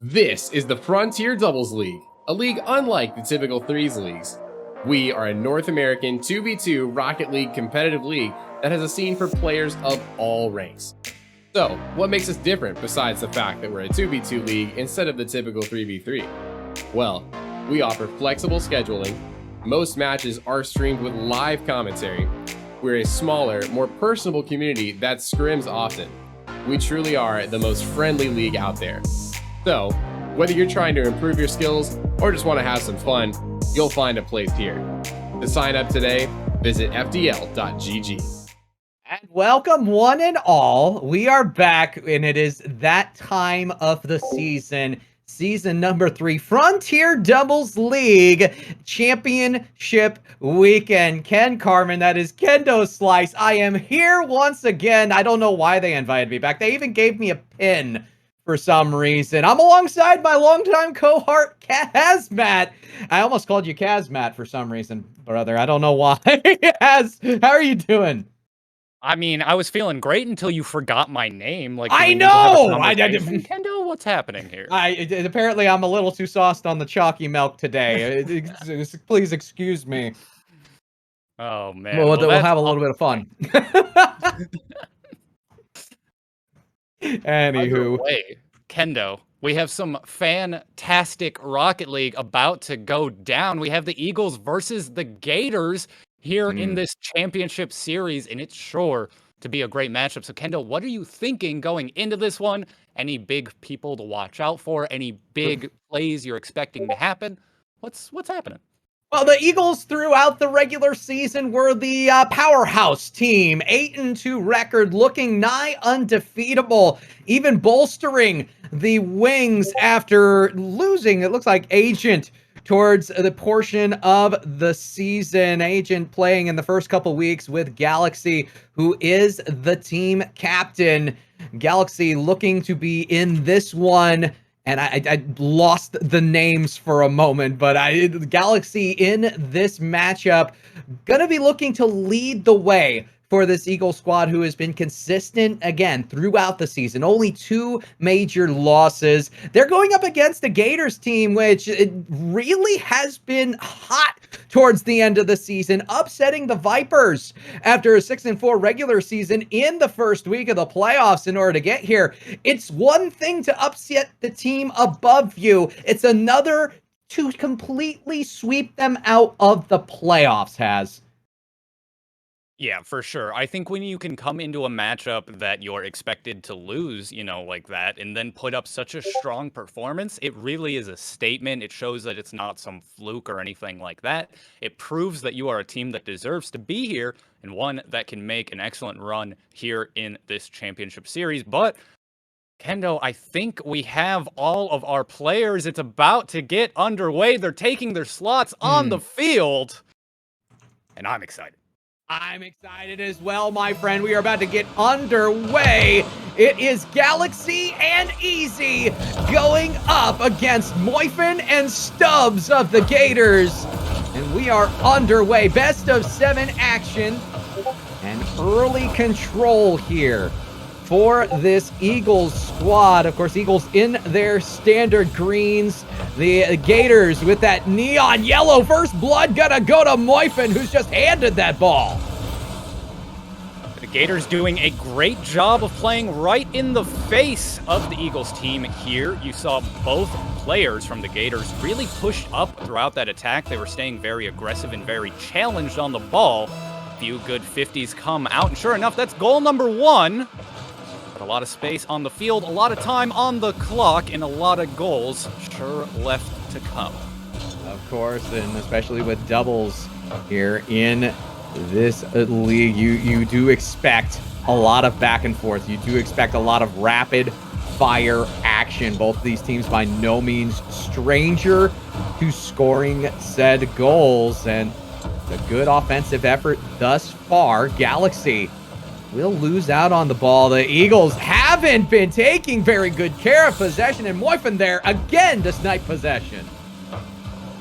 This is the Frontier Doubles League, a league unlike the typical threes leagues. We are a North American 2v2 Rocket League competitive league that has a scene for players of all ranks. So, what makes us different besides the fact that we're a 2v2 league instead of the typical 3v3? Well, we offer flexible scheduling, most matches are streamed with live commentary, we're a smaller, more personable community that scrims often. We truly are the most friendly league out there. So, whether you're trying to improve your skills or just want to have some fun, you'll find a place here. To sign up today, visit fdl.gg. And welcome one and all. We are back, and it is that time of the season. Season number 3, Frontier Doubles League Championship Weekend. Ken Carmen, that is Kendo Slice. I am here once again. I don't know why they invited me back. They even gave me a pin for some reason. I'm alongside my longtime cohort, Kazmat. I almost called you Kazmat for some reason, brother. I don't know why. How are you doing? I mean, I was feeling great until you forgot my name. Like, I know! Kendo, what's happening here? Apparently, I'm a little too sauced on the chalky milk today. Please excuse me. Oh, man. We'll have a little bit of fun. Anywho. Kendo, we have some fantastic Rocket League about to go down. We have the Eagles versus the Gators here in this championship series, and it's sure to be a great matchup. So, Kendo, what are you thinking going into this one? Any big people to watch out for? Any big plays you're expecting to happen? What's happening? Well, the Eagles throughout the regular season were the powerhouse team. 8-2 record, looking nigh undefeatable, even bolstering the Wings after losing, it looks like, Agent towards the portion of the season. Agent playing in the first couple weeks with Galaxy, who is the team captain. Galaxy looking to be in this one. And I lost the names for a moment, but Galaxy in this matchup gonna be looking to lead the way for this Eagle squad, who has been consistent again throughout the season. Only 2 major losses. They're going up against the Gators team, which it really has been hot towards the end of the season, upsetting the Vipers after a 6-4 regular season in the first week of the playoffs in order to get here. It's one thing to upset the team above you. It's another to completely sweep them out of the playoffs, Has. Yeah, for sure. I think when you can come into a matchup that you're expected to lose, like that, and then put up such a strong performance, it really is a statement. It shows that it's not some fluke or anything like that. It proves that you are a team that deserves to be here and one that can make an excellent run here in this championship series. But Kendo, I think we have all of our players. It's about to get underway. They're taking their slots on the field, and I'm excited. I'm excited as well, my friend. We are about to get underway. It is Galaxy and Easy going up against Moifin and STUUUUUBZ of the Gators. And we are underway. Best of 7 action and early control here for this Eagles squad. Of course, Eagles in their standard greens. The Gators with that neon yellow. First blood gonna go to Moifin, who's just handed that ball. The Gators doing a great job of playing right in the face of the Eagles team here. You saw both players from the Gators really pushed up throughout that attack. They were staying very aggressive and very challenged on the ball. A few good 50s come out, and sure enough, that's goal number 1. But a lot of space on the field, a lot of time on the clock, and a lot of goals sure left to come. Of course, and especially with doubles here in this league, you do expect a lot of back and forth. You do expect a lot of rapid fire action. Both of these teams by no means stranger to scoring said goals, and a good offensive effort thus far. Galaxy will lose out on the ball. The Eagles haven't been taking very good care of possession, and Moifin there again to snipe possession.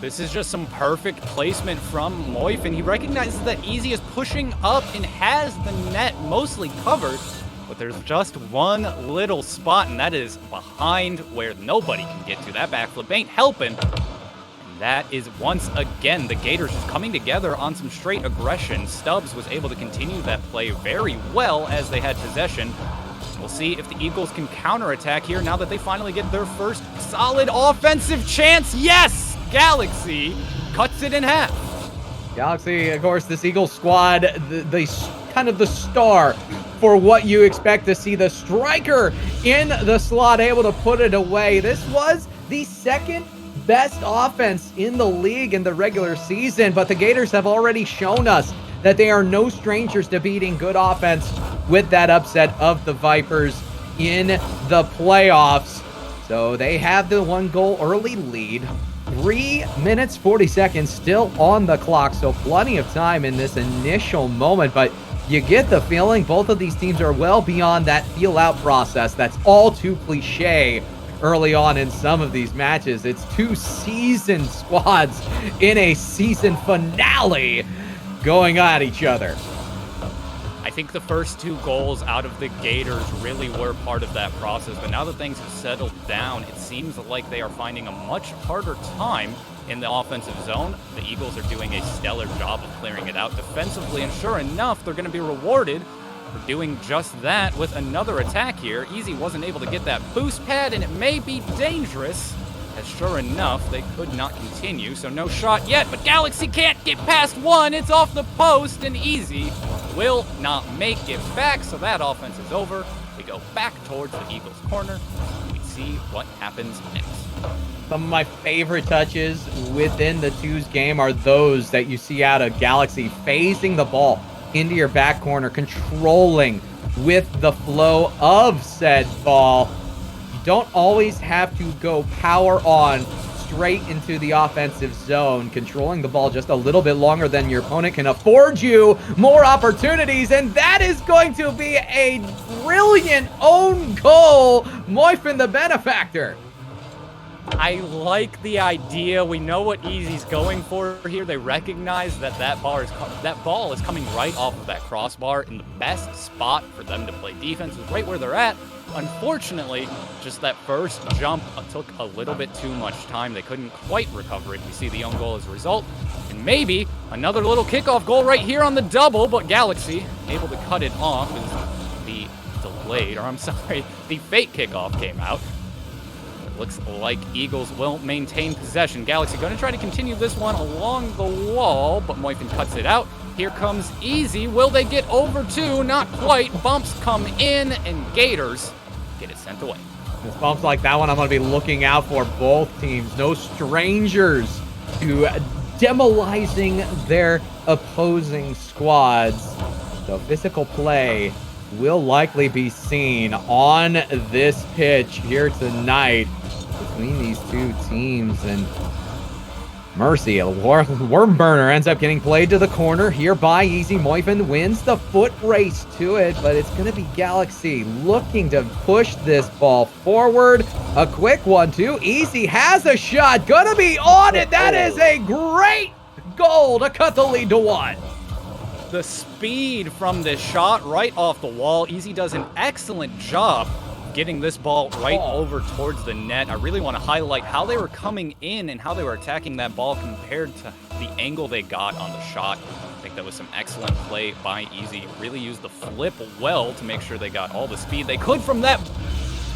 This is just some perfect placement from Moifin. He recognizes that Easy is pushing up and has the net mostly covered, but there's just one little spot, and that is behind where nobody can get to. That backflip ain't helping. And that is, once again, the Gators just coming together on some straight aggression. STUUUUUBZ was able to continue that play very well as they had possession. We'll see if the Eagles can counterattack here now that they finally get their first solid offensive chance. Yes! Galaxy cuts it in half. Galaxy, of course, this Eagles squad, the kind of the star for what you expect to see. The striker in the slot able to put it away. This was the second best offense in the league in the regular season, but the Gators have already shown us that they are no strangers to beating good offense with that upset of the Vipers in the playoffs. So they have the 1-goal early lead. 3 minutes, 40 seconds still on the clock, so plenty of time in this initial moment, but you get the feeling both of these teams are well beyond that feel-out process that's all too cliche early on in some of these matches. It's two seasoned squads in a season finale going at each other. I think the first 2 goals out of the Gators really were part of that process, but now that things have settled down, it seems like they are finding a much harder time in the offensive zone. The Eagles are doing a stellar job of clearing it out defensively, and sure enough, they're going to be rewarded for doing just that with another attack here. Easy wasn't able to get that boost pad, and it may be dangerous, as sure enough, they could not continue, so no shot yet, but Galaxy can't get past one. It's off the post, and Easy will not make it back, so that offense is over. We go back towards the Eagles' corner. We see what happens next. Some of my favorite touches within the twos game are those that you see out of Galaxy, phasing the ball into your back corner, controlling with the flow of said ball. You don't always have to go power on straight into the offensive zone. Controlling the ball just a little bit longer than your opponent can afford you more opportunities, and that is going to be a brilliant own goal. Moifin, the benefactor. I like the idea. We know what Easy's going for here. They recognize that that ball is coming right off of that crossbar, in the best spot for them to play defense is right where they're at. Unfortunately, just that first jump took a little bit too much time. They couldn't quite recover it. We see the own goal as a result. And maybe another little kickoff goal right here on the double, but Galaxy able to cut it off as the the fake kickoff came out. Looks like Eagles will maintain possession. Galaxy going to try to continue this one along the wall, but Moifin cuts it out. Here comes Easy. Will they get over two? Not quite. Bumps come in, and Gators get it sent away. It's bumps like that one I'm going to be looking out for both teams. No strangers to demolizing their opposing squads. So physical play will likely be seen on this pitch here tonight between these two teams. And mercy, a worm burner ends up getting played to the corner here by Easy. Moifin wins the foot race to it, but it's going to be Galaxy looking to push this ball forward. A quick one too. Easy has a shot, gonna be on it. That is a great goal to cut the lead to 1. The speed from this shot right off the wall. Easy does an excellent job getting this ball right over towards the net. I really want to highlight how they were coming in and how they were attacking that ball compared to the angle they got on the shot. I think that was some excellent play by Easy. Really used the flip well to make sure they got all the speed they could from that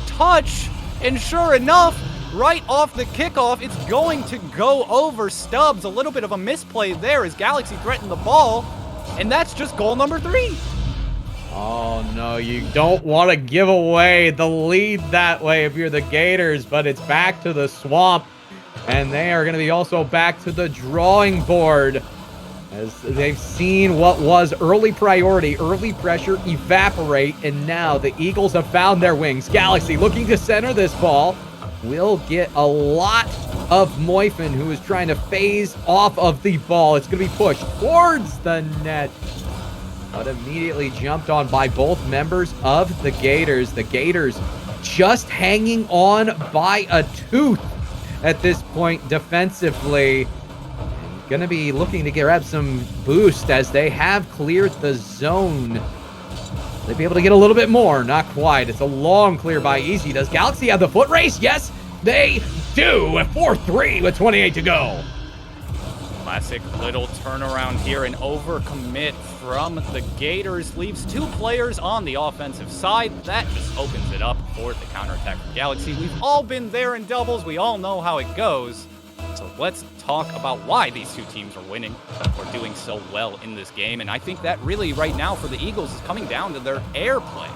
touch. And sure enough, right off the kickoff, it's going to go over STUUUUUBZ. A little bit of a misplay there as Galaxy threatened the ball. And that's just goal number 3. Oh no, you don't want to give away the lead that way if you're the Gators, but it's back to the swamp. And they are going to be also back to the drawing board as they've seen what was early priority, early pressure evaporate, and now the Eagles have found their wings. Galaxy looking to center this ball. Will get a lot of Moifin, who is trying to phase off of the ball. It's going to be pushed towards the net, but immediately jumped on by both members of the Gators. The Gators just hanging on by a tooth at this point defensively. Going to be looking to grab some boost as they have cleared the zone. They'd be able to get a little bit more. Not quite. It's a long clear by Easy. Does Galaxy have the foot race? Yes, they do. 4-3 with 28 to go. Classic little turnaround here. An overcommit from the Gators leaves 2 players on the offensive side. That just opens it up for the counterattack from Galaxy. We've all been there in doubles. We all know how it goes. So let's talk about why these 2 teams are winning or doing so well in this game. And I think that really right now for the Eagles is coming down to their air play.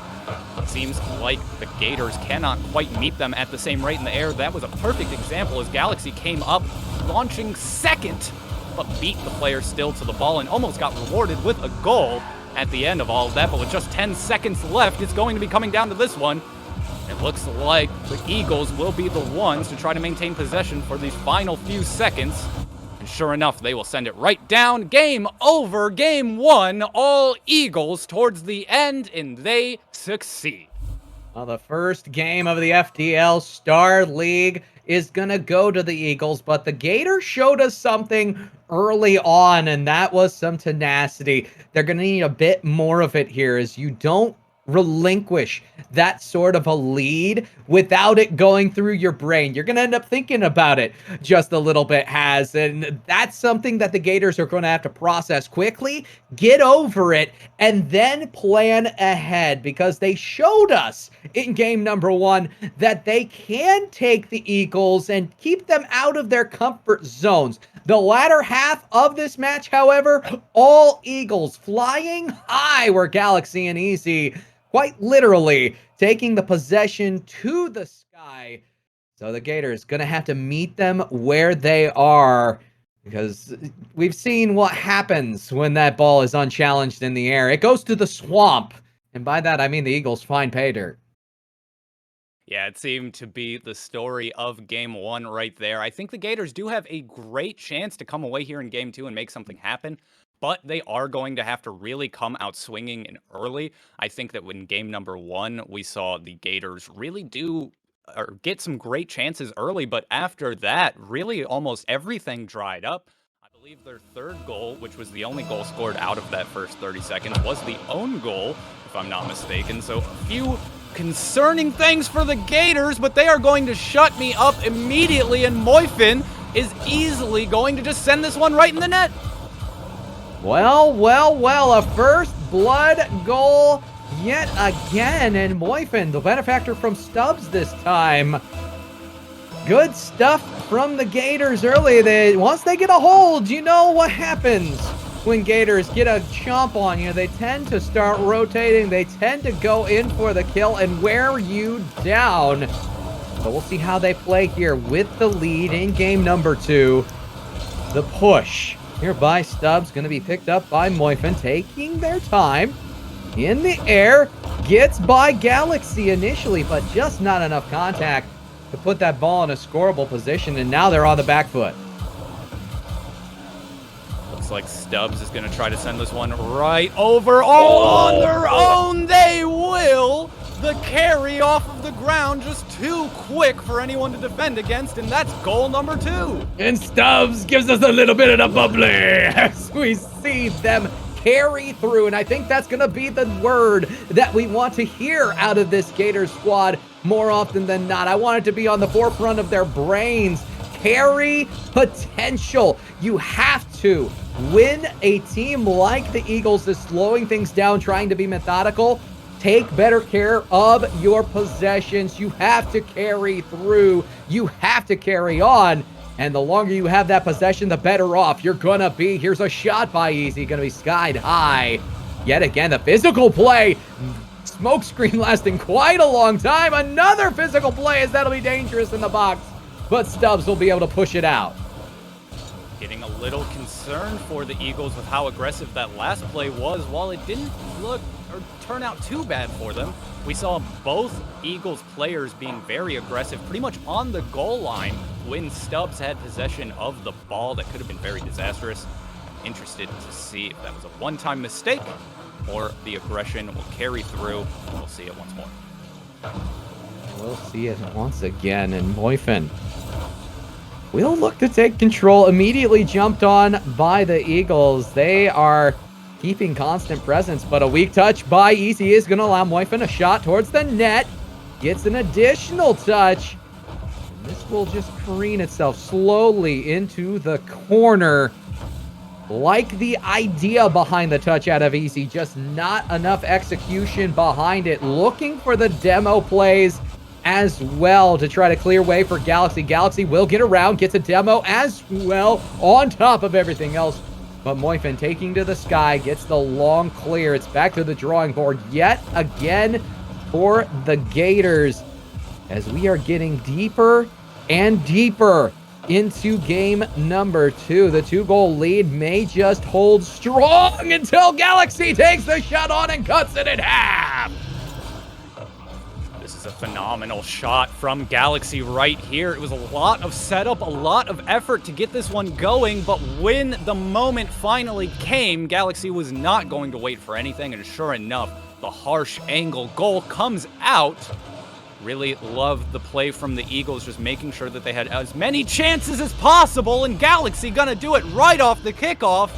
It seems like the Gators cannot quite meet them at the same rate in the air. That was a perfect example as Galaxy came up launching second, but beat the player still to the ball and almost got rewarded with a goal at the end of all of that. But with just 10 seconds left, it's going to be coming down to this one. It looks like the Eagles will be the ones to try to maintain possession for these final few seconds. And sure enough, they will send it right down. Game over, game 1, all Eagles towards the end, and they succeed. Well, the first game of the FDL Star League is going to go to the Eagles, but the Gators showed us something early on, and that was some tenacity. They're going to need a bit more of it here, as you don't relinquish that sort of a lead without it going through your brain. You're going to end up thinking about it just a little bit, and that's something that the Gators are going to have to process quickly, get over it, and then plan ahead, because they showed us in game number 1 that they can take the Eagles and keep them out of their comfort zones. The latter half of this match, however, all Eagles flying high were Galaxy and Easy, quite literally taking the possession to the sky. So the Gators going to have to meet them where they are, because we've seen what happens when that ball is unchallenged in the air. It goes to the swamp, and by that I mean the Eagles find pay dirt. Yeah, it seemed to be the story of game 1 right there. I think the Gators do have a great chance to come away here in game 2 and make something happen, but they are going to have to really come out swinging and early. I think that in game number 1, we saw the Gators really get some great chances early, but after that, really almost everything dried up. I believe their 3rd goal, which was the only goal scored out of that first 30 seconds, was the own goal, if I'm not mistaken. So a few concerning things for the Gators, but they are going to shut me up immediately, and moifin is easily going to just send this one right in the net. Well, a first blood goal yet again, and moifin, the benefactor from STUUUUUBZ this time. Good stuff from the Gators early. Once they get a hold, you know what happens when Gators get a chomp on you. They tend to start rotating. They tend to go in for the kill and wear you down. So we'll see how they play here with the lead in game number 2. The push here by STUUUUUBZ going to be picked up by moifin, taking their time. In the air, gets by Galaxy initially, but just not enough contact to put that ball in a scoreable position, and now they're on the back foot. Looks like STUUUUUBZ is going to try to send this one right over. All on their own, they will. The carry off of the ground just too quick for anyone to defend against, and that's goal number 2. And STUUUUUBZ gives us a little bit of the bubbly as we see them carry through, and I think that's going to be the word that we want to hear out of this Gators squad more often than not. I want it to be on the forefront of their brains. Carry potential. You have to. When a team like the Eagles is slowing things down, trying to be methodical, take better care of your possessions. You have to carry through. You have to carry on. And the longer you have that possession, the better off you're gonna be. Here's a shot by Easy, gonna be skied high. Yet again, the physical play. Smoke screen lasting quite a long time. Another physical play, as that'll be dangerous in the box. But STUUUUUUBZ will be able to push it out. Getting a little concerned for the Eagles with how aggressive that last play was. While it didn't look or turn out too bad for them, we saw both Eagles players being very aggressive pretty much on the goal line when STUUUUUBZ had possession of the ball. That could have been very disastrous. Interested to see if that was a one-time mistake or the aggression will carry through. We'll see it once more. We'll see it once again, and moifin will look to take control. Immediately jumped on by the Eagles. They are keeping constant presence, but a weak touch by Easy is going to allow moifin a shot towards the net. Gets an additional touch. And this will just careen itself slowly into the corner. Like the idea behind the touch out of Easy, just not enough execution behind it. Looking for the demo plays as well to try to clear way for Galaxy. Galaxy will get around, gets a demo as well on top of everything else. But moifin taking to the sky, gets the long clear. It's back to the drawing board yet again for the Gators as we are getting deeper and deeper into game number 2. The 2-goal lead may just hold strong until Galaxy takes the shot on and cuts it in half. This is a phenomenal shot from Galaxy right here. It was a lot of setup, a lot of effort to get this one going, but when the moment finally came, Galaxy was not going to wait for anything, and sure enough, the harsh angle goal comes out. Really loved the play from the Eagles, just making sure that they had as many chances as possible, and Galaxy gonna do it right off the kickoff.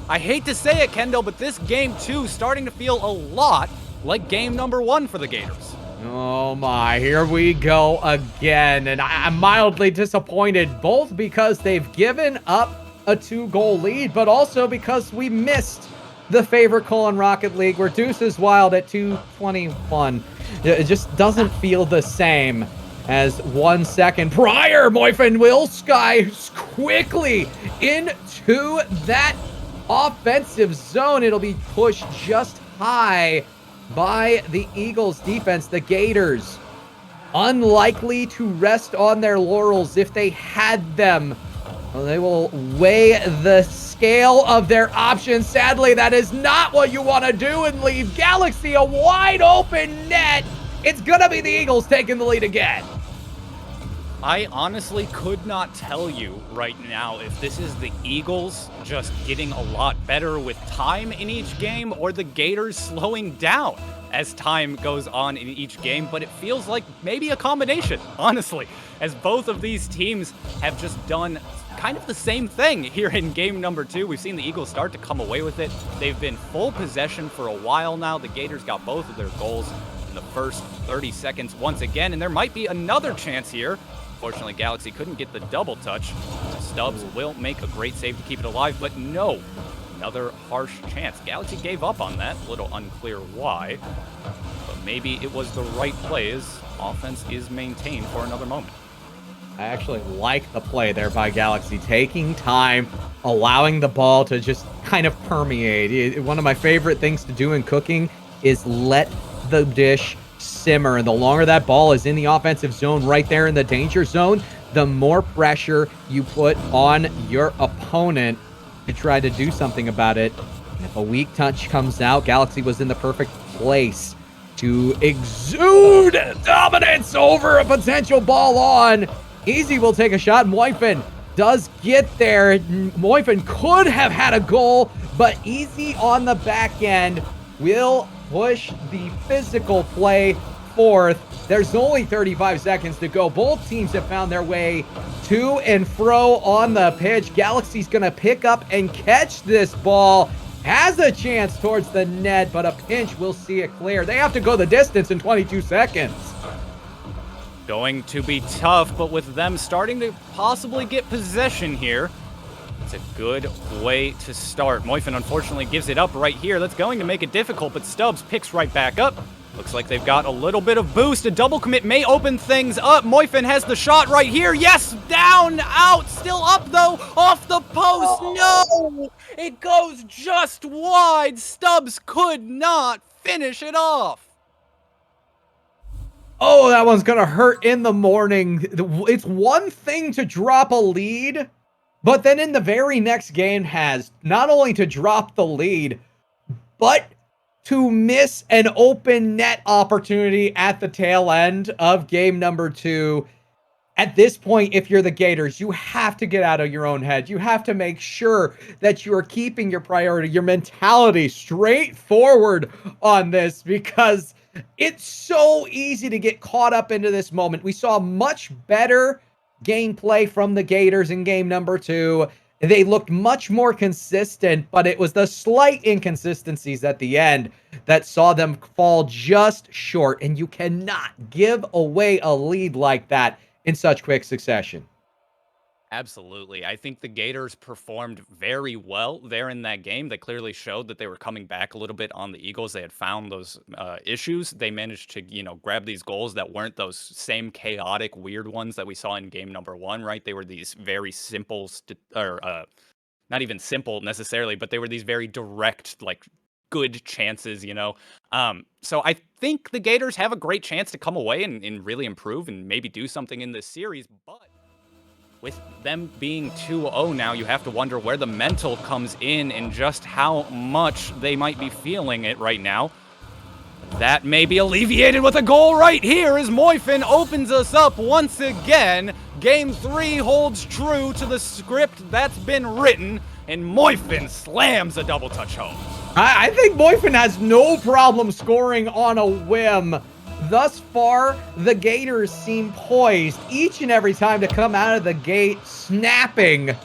I hate to say it, Kendall, but this game 2 starting to feel a lot like game number 1 for the Gators. Oh my, here we go again, and I'm mildly disappointed, both because they've given up a 2-goal lead, but also because we missed the favorite call in Rocket League where Deuce is wild at 2:21. It just doesn't feel the same as 1 second prior. moifin will sky quickly into that offensive zone. It'll be pushed just high by the Eagles defense. The Gators, unlikely to rest on their laurels if they had them. Well, they will weigh the scale of their options. Sadly, that is not what you want to do and leave Galaxy a wide open net. It's going to be the Eagles taking the lead again. I honestly could not tell you right now if this is the Eagles just getting a lot better with time in each game or the Gators slowing down as time goes on in each game, but it feels like maybe a combination, honestly, as both of these teams have just done kind of the same thing here in game number 2. We've seen the Eagles start to come away with it. They've been full possession for a while now. The Gators got both of their goals in the first 30 seconds once again, and there might be another chance here. Fortunately, Galaxy couldn't get the double touch. STUUUUUUBZ will make a great save to keep it alive, but no, another harsh chance. Galaxy gave up on that, a little unclear why, but maybe it was the right play as offense is maintained for another moment. I actually like the play there by Galaxy, taking time, allowing the ball to just kind of permeate. One of my favorite things to do in cooking is let the dish simmer, and the longer that ball is in the offensive zone right there in the danger zone, the more pressure you put on your opponent to try to do something about it. And if a weak touch comes out, Galaxy was in the perfect place to exude dominance over a potential ball on. Easy will take a shot. moifin does get there. moifin could have had a goal, but Easy on the back end will push the physical play forth. There's only 35 seconds to go. Both teams have found their way to and fro on the pitch. Galaxy's going to pick up and catch this ball. Has a chance towards the net, but a pinch will see it clear. They have to go the distance in 22 seconds. Going to be tough, but with them starting to possibly get possession here, it's a good way to start. moifin unfortunately gives it up right here. That's going to make it difficult, but STUUUUUUBZ picks right back up. Looks like they've got a little bit of boost. A double commit may open things up. moifin has the shot right here. Yes, down, out, still up though, off the post. No, it goes just wide. STUUUUUUBZ could not finish it off. Oh, that one's gonna hurt in the morning. It's one thing to drop a lead, but then in the very next game has not only to drop the lead, but to miss an open net opportunity at the tail end of game number 2. At this point, if you're the Gators, you have to get out of your own head. You have to make sure that you are keeping your priority, your mentality straight forward on this, because it's so easy to get caught up into this moment. We saw much better gameplay from the Gators in game number 2. They looked much more consistent, but it was the slight inconsistencies at the end that saw them fall just short, and you cannot give away a lead like that in such quick succession. Absolutely. I think the Gators performed very well there in that game. They clearly showed that they were coming back a little bit on the Eagles. They had found those issues. They managed to, grab these goals that weren't those same chaotic, weird ones that we saw in game number one, right? They were these very simple, not even simple necessarily, but they were these very direct, like, good chances. So I think the Gators have a great chance to come away and really improve and maybe do something in this series, but with them being 2-0 now, you have to wonder where the mental comes in and just how much they might be feeling it right now. That may be alleviated with a goal right here as Moifin opens us up once again. Game 3 holds true to the script that's been written, and Moifin slams a double touch home. I think Moifin has no problem scoring on a whim. Thus far, the Gators seem poised each and every time to come out of the gate snapping.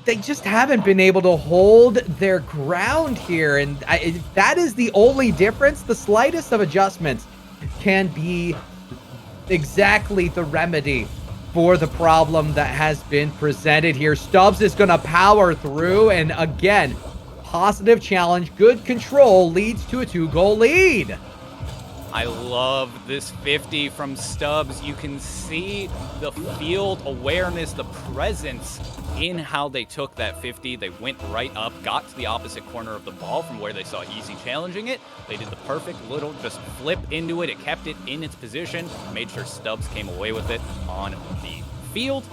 They just haven't been able to hold their ground here, and that is the only difference. The slightest of adjustments can be exactly the remedy for the problem that has been presented here. STUUUUUUBZ is going to power through, and again, positive challenge, good control leads to a 2-goal lead. I love this 50 from STUUUUUUBZ. You can see the field awareness, the presence in how they took that 50. They went right up, got to the opposite corner of the ball from where they saw Easy challenging it. They did the perfect little just flip into it. It kept it in its position, made sure STUUUUUUBZ came away with it on the field.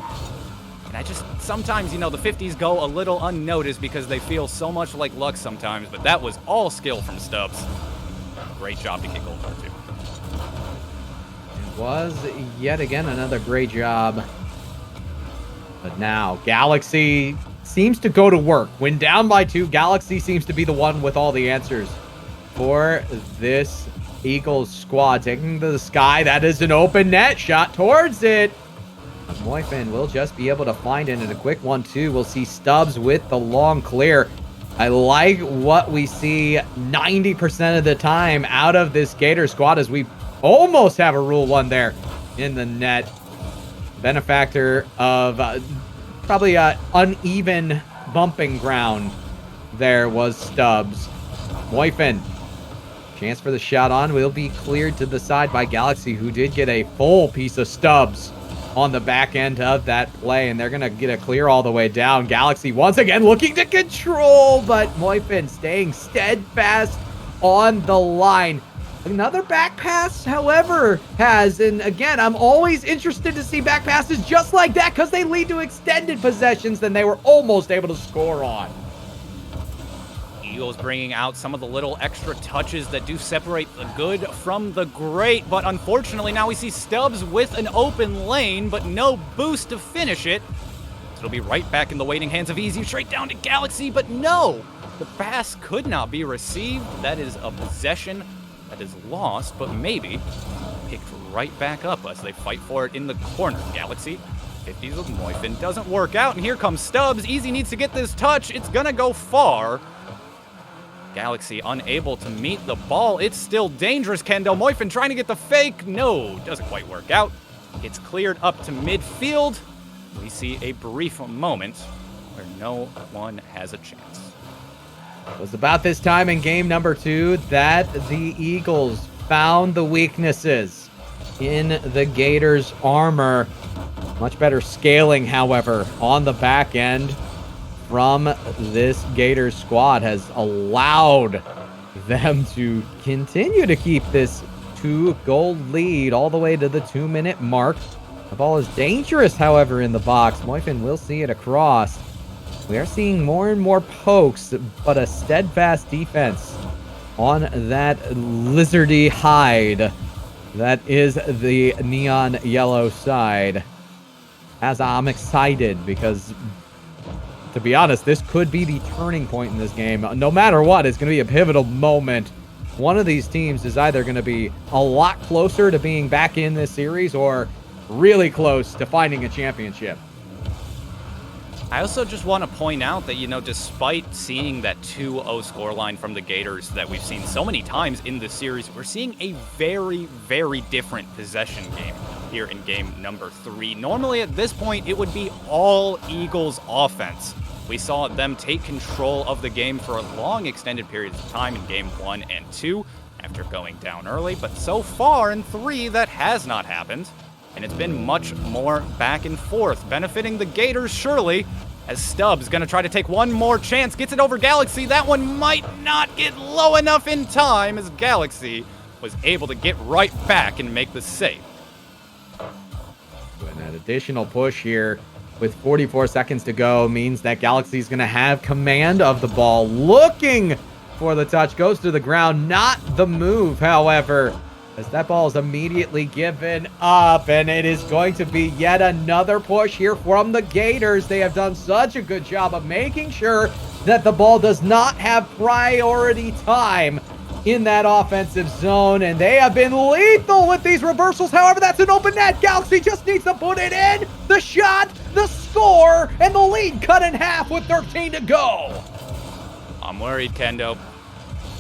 And I just, sometimes, the 50s go a little unnoticed because they feel so much like luck sometimes, but that was all skill from STUUUUUUBZ. Great job to kick goal for two. It was yet again another great job. But now Galaxy seems to go to work. When down by 2, Galaxy seems to be the one with all the answers for this Eagles squad. Taking to the sky, that is an open net shot towards it. Moifin will just be able to find it in a quick 1-2. We'll see STUUUUUUBZ with the long clear. I like what we see 90% of the time out of this Gator squad as we almost have a Rule 1 there in the net. Benefactor of probably uneven bumping ground there was STUUUUUUBZ. Moifin, chance for the shot on, will be cleared to the side by Galaxy, who did get a full piece of STUUUUUUBZ on the back end of that play, and they're going to get a clear all the way down. Galaxy once again looking to control, but Moifin staying steadfast on the line. Another back pass, however, and again, I'm always interested to see back passes just like that because they lead to extended possessions than they were almost able to score on. Eagles bringing out some of the little extra touches that do separate the good from the great, but unfortunately now we see STUUUUUUBZ with an open lane, but no boost to finish it. So it'll be right back in the waiting hands of Easy, straight down to Galaxy, but no! The pass could not be received. That is a possession that is lost, but maybe picked right back up as they fight for it in the corner. Galaxy 50s with Moifin doesn't work out, and here comes STUUUUUUBZ. Easy needs to get this touch. It's gonna go far. Galaxy unable to meet the ball. It's still dangerous, Kendo. Moifin trying to get the fake. No, doesn't quite work out. It's cleared up to midfield. We see a brief moment where no one has a chance. It was about this time in game number 2 that the Eagles found the weaknesses in the Gators' armor. Much better scaling, however, on the back end from this Gators squad has allowed them to continue to keep this 2-goal lead all the way to the 2-minute mark. The ball is dangerous, however, in the box. Moifin will see it across. We are seeing more and more pokes, but a steadfast defense on that lizardy hide that is the neon yellow side. As I'm excited because, to be honest, this could be the turning point in this game. No matter what, it's going to be a pivotal moment. One of these teams is either going to be a lot closer to being back in this series or really close to finding a championship. I also just want to point out that, despite seeing that 2-0 scoreline from the Gators that we've seen so many times in this series, we're seeing a very, very different possession game here in game number 3. Normally at this point, it would be all Eagles offense. We saw them take control of the game for long extended periods of time in game 1 and 2 after going down early, but so far in 3, that has not happened. And it's been much more back and forth, benefiting the Gators surely, as STUUUUUBZ going to try to take one more chance, gets it over Galaxy. That one might not get low enough in time, as Galaxy was able to get right back and make the save. And that additional push here with 44 seconds to go means that Galaxy is going to have command of the ball, looking for the touch, goes to the ground, not the move, however, as that ball is immediately given up, and it is going to be yet another push here from the Gators. They have done such a good job of making sure that the ball does not have priority time in that offensive zone, and they have been lethal with these reversals. However, that's an open net. Galaxy just needs to put it in. The shot, the score, and the lead cut in half with 13 to go. I'm worried, Kendo.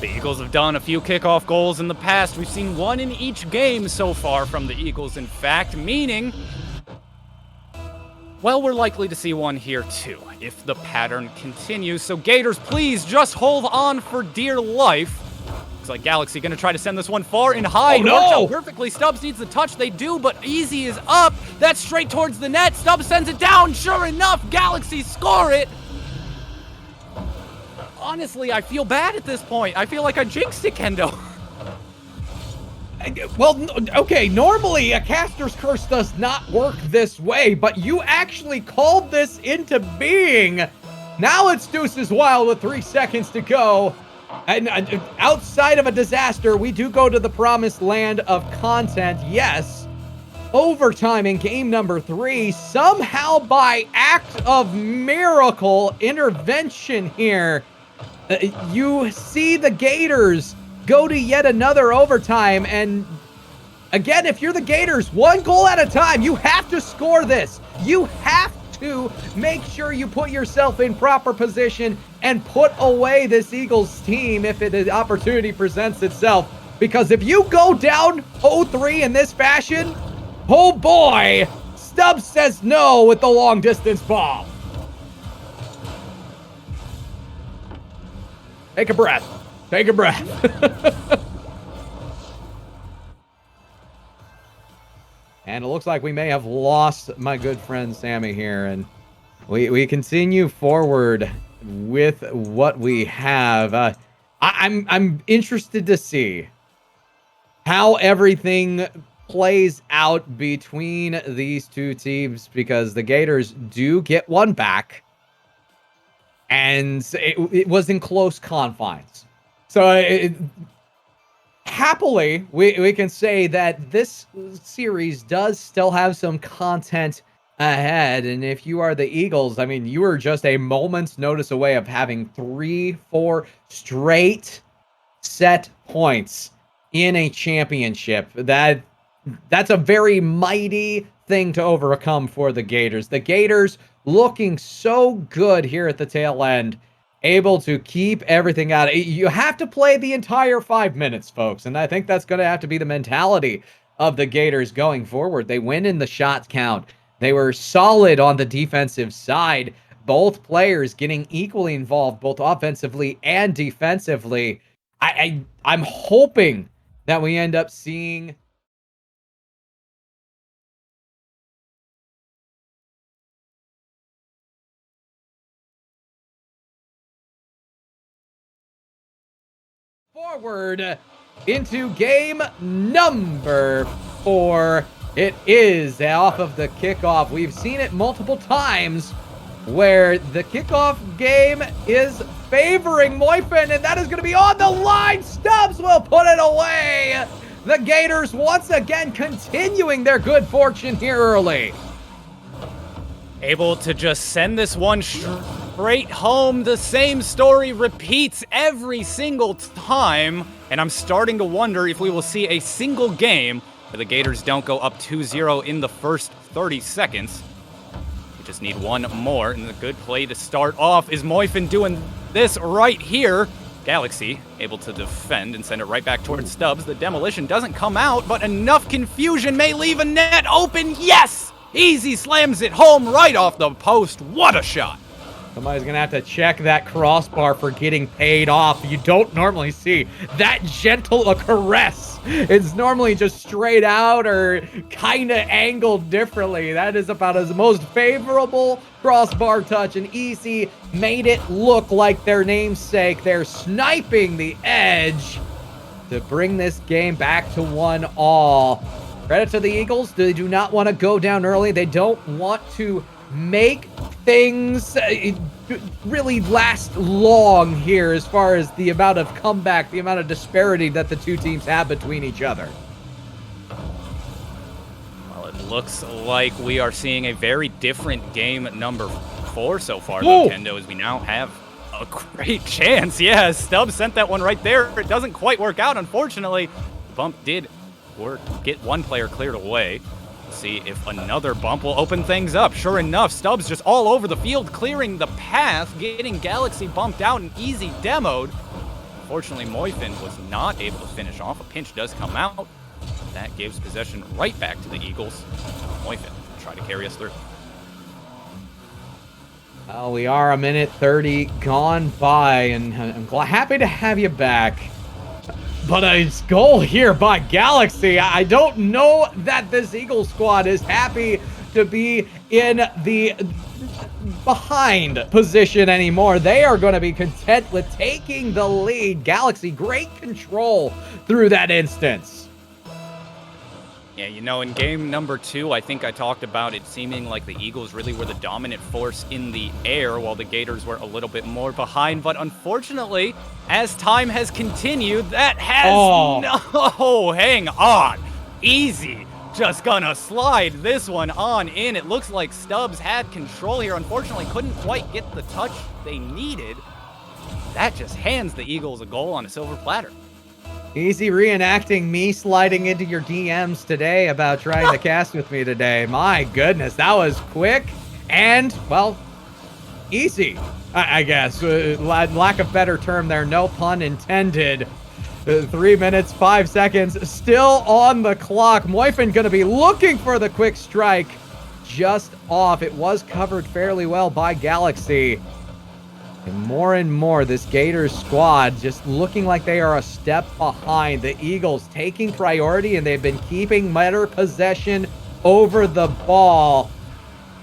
The Eagles have done a few kickoff goals in the past. We've seen one in each game so far from the Eagles, in fact, meaning, well, we're likely to see one here too, if the pattern continues. So Gators, please just hold on for dear life. Looks like Galaxy going to try to send this one far and high. Oh, no! Works out perfectly. STUUUUUUBZ needs the touch. They do, but Easy is up. That's straight towards the net. STUUUUUUBZ sends it down. Sure enough, Galaxy score it. Honestly, I feel bad at this point. I feel like I jinxed it, Kendo. Well, okay, normally a caster's curse does not work this way, but you actually called this into being. Now it's Deuces Wild with 3 seconds to go. And outside of a disaster, we do go to the promised land of content. Yes, overtime in game number 3. Somehow by act of miracle intervention here, you see the Gators go to yet another overtime. And again, if you're the Gators, 1 goal at a time, you have to score this. You have to make sure you put yourself in proper position and put away this Eagles team if the opportunity presents itself. Because if you go down 0-3 in this fashion, oh boy, STUUUUUUBZ says no with the long distance ball. Take a breath. Take a breath. And it looks like we may have lost my good friend Sammy here. And we continue forward with what we have. I'm interested to see how everything plays out between these two teams, because the Gators do get one back. And it was in close confines. So happily, we can say that this series does still have some content ahead. And if you are the Eagles, I mean, you are just a moment's notice away of having 3-4 straight set points in a championship. That's a very mighty thing to overcome for the Gators. The Gators looking so good here at the tail end, able to keep everything out. You have to play the entire 5 minutes, folks, and I think that's going to have to be the mentality of the Gators going forward. They win in the shot count. They were solid on the defensive side. Both players getting equally involved, both offensively and defensively. I'm hoping that we end up seeing forward into game number 4. It is off of the kickoff. We've seen it multiple times where the kickoff game is favoring moifin, and that is going to be on the line. STUUUUUUBZ will put it away. The Gators once again continuing their good fortune here early. Able to just send this one straight home. The same story repeats every single time, and I'm starting to wonder if we will see a single game where the Gators don't go up 2-0 in the first 30 seconds. just need one more, and the good play to start off is moifin doing this right here. Galaxy able to defend and send it right back towards STUUUUUBZ. The demolition doesn't come out, but enough confusion may leave a net open. Yes! Easy slams it home right off the post. What a shot. Somebody's going to have to check that crossbar for getting paid off. You don't normally see that gentle a caress. It's normally just straight out or kind of angled differently. That is about as most favorable crossbar touch, and Easy made it look like their namesake. They're sniping the edge to bring this game back to 1-all. Credit to the Eagles. They do not want to go down early. They don't want to make things really last long here as far as the amount of comeback, the amount of disparity that the two teams have between each other. Well, it looks like we are seeing a very different game at number 4 so far, though, Kendo, as we now have a great chance. Yeah, STUUUUUUBZ sent that one right there. It doesn't quite work out, unfortunately. The bump did get one player cleared away. See if another bump will open things up. Sure enough, STUUUUUUBZ just all over the field, clearing the path, getting Galaxy bumped out and Easy demoed. Unfortunately, moifin was not able to finish off. A pinch does come out. That gives possession right back to the Eagles. moifin try to carry us through. Well, we are 1:30 gone by, and I'm happy to have you back. But a goal here by Galaxy. I don't know that this Eagle squad is happy to be in the behind position anymore. They are going to be content with taking the lead. Galaxy, great control through that instance. Yeah, you know, in game number 2, I think I talked about it seeming like the Eagles really were the dominant force in the air while the Gators were a little bit more behind. But unfortunately, as time has continued, that has no, hang on. Easy just gonna slide this one on in. It looks like STUUUUUUBZ had control here. Unfortunately, couldn't quite get the touch they needed. That just hands the Eagles a goal on a silver platter. Easy reenacting me sliding into your DMs today about trying to cast with me today. My goodness, that was quick and, well, easy, I guess. Lack of better term there, no pun intended. 3 minutes, 5 seconds, still on the clock. moifin going to be looking for the quick strike. Just off. It was covered fairly well by Galaxy. And more, this Gators squad just looking like they are a step behind. The Eagles taking priority, and they've been keeping better possession over the ball.